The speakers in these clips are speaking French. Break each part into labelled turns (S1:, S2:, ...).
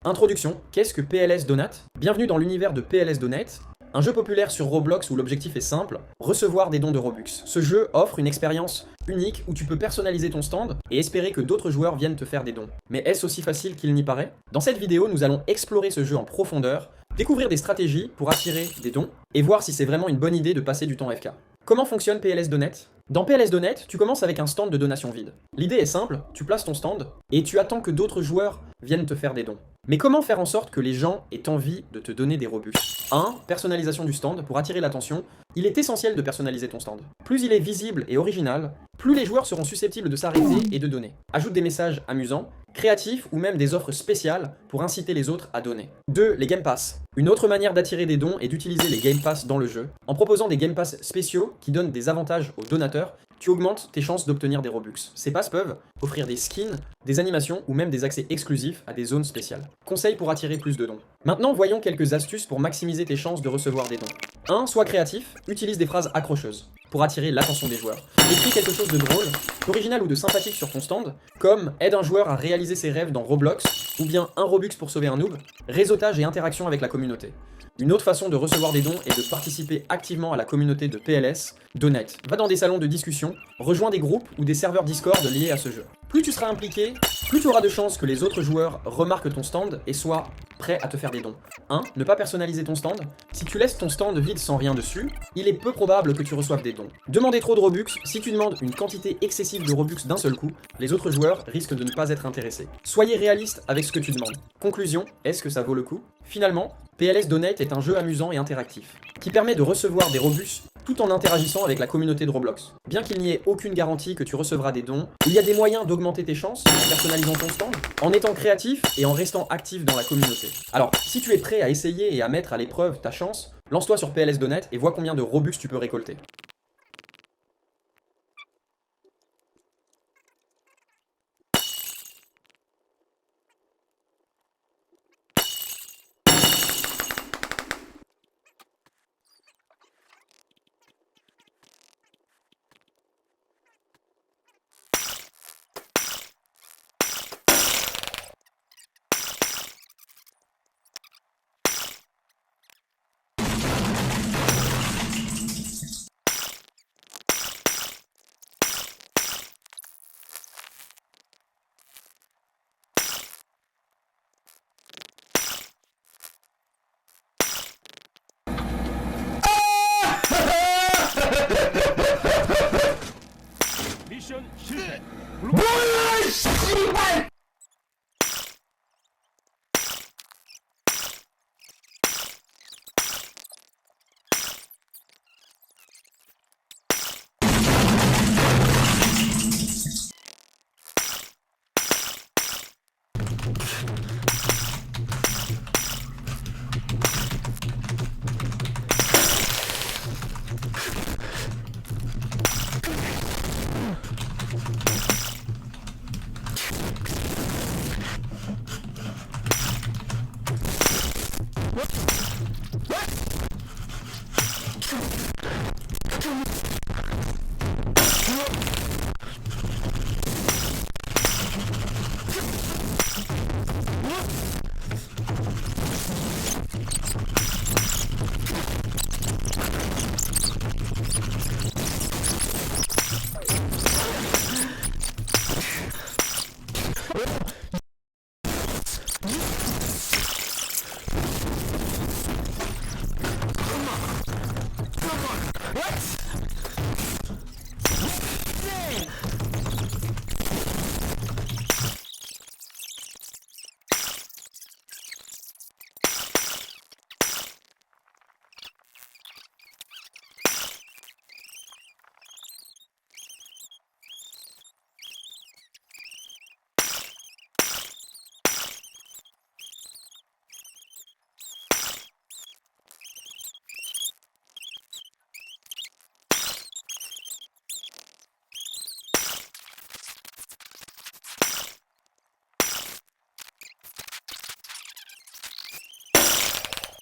S1: Introduction, qu'est-ce que PLS Donate? Bienvenue dans l'univers de PLS Donate, un jeu populaire sur Roblox où l'objectif est simple, recevoir des dons de Robux. Ce jeu offre une expérience unique où tu peux personnaliser ton stand et espérer que d'autres joueurs viennent te faire des dons. Mais est-ce aussi facile qu'il n'y paraît? Dans cette vidéo, nous allons explorer ce jeu en profondeur, découvrir des stratégies pour attirer des dons et voir si c'est vraiment une bonne idée de passer du temps FK. Comment fonctionne PLS Donate? Dans PLS Donate, tu commences avec un stand de donation vide. L'idée est simple, tu places ton stand et tu attends que d'autres joueurs viennent te faire des dons. Mais comment faire en sorte que les gens aient envie de te donner des Robux? 1. Personnalisation du stand. Pour attirer l'attention, il est essentiel de personnaliser ton stand. Plus il est visible et original, plus les joueurs seront susceptibles de s'arrêter et de donner. Ajoute des messages amusants, créatifs ou même des offres spéciales pour inciter les autres à donner. 2. Les Game Pass. Une autre manière d'attirer des dons est d'utiliser les Game Pass dans le jeu. En proposant des Game Pass spéciaux qui donnent des avantages aux donateurs, tu augmentes tes chances d'obtenir des Robux. Ces passes peuvent offrir des skins, des animations ou même des accès exclusifs à des zones spéciales. Conseils pour attirer plus de dons. Maintenant, voyons quelques astuces pour maximiser tes chances de recevoir des dons. 1. Sois créatif, utilise des phrases accrocheuses pour attirer l'attention des joueurs. Écris quelque chose de drôle, d'original ou de sympathique sur ton stand, comme aide un joueur à réaliser ses rêves dans Roblox, ou bien un Robux pour sauver un noob, réseautage et interaction avec la communauté. Une autre façon de recevoir des dons est de participer activement à la communauté de PLS Donate. Va dans des salons de discussion, rejoins des groupes ou des serveurs Discord liés à ce jeu. Plus tu seras impliqué, plus tu auras de chances que les autres joueurs remarquent ton stand et soient prêts à te faire des dons. 1. Ne pas personnaliser ton stand. Si tu laisses ton stand vide sans rien dessus, il est peu probable que tu reçoives des dons. Demander trop de Robux. Si tu demandes une quantité excessive de Robux d'un seul coup, les autres joueurs risquent de ne pas être intéressés. Soyez réaliste avec ce que tu demandes. Conclusion, est-ce que ça vaut le coup? Finalement, PLS Donate est un jeu amusant et interactif, qui permet de recevoir des Robux tout en interagissant avec la communauté de Roblox. Bien qu'il n'y ait aucune garantie que tu recevras des dons, il y a des moyens d'augmenter tes chances en personnalisant ton stand, en étant créatif et en restant actif dans la communauté. Alors, si tu es prêt à essayer et à mettre à l'épreuve ta chance, lance-toi sur PLS Donate et vois combien de Robux tu peux récolter.
S2: 미션 실패.
S3: 뭐야 씨발!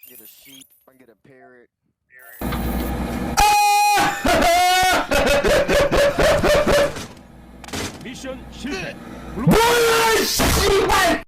S4: Get a sheep, I can get a parrot.
S2: 미션 실패.
S3: 뭐야 씨발!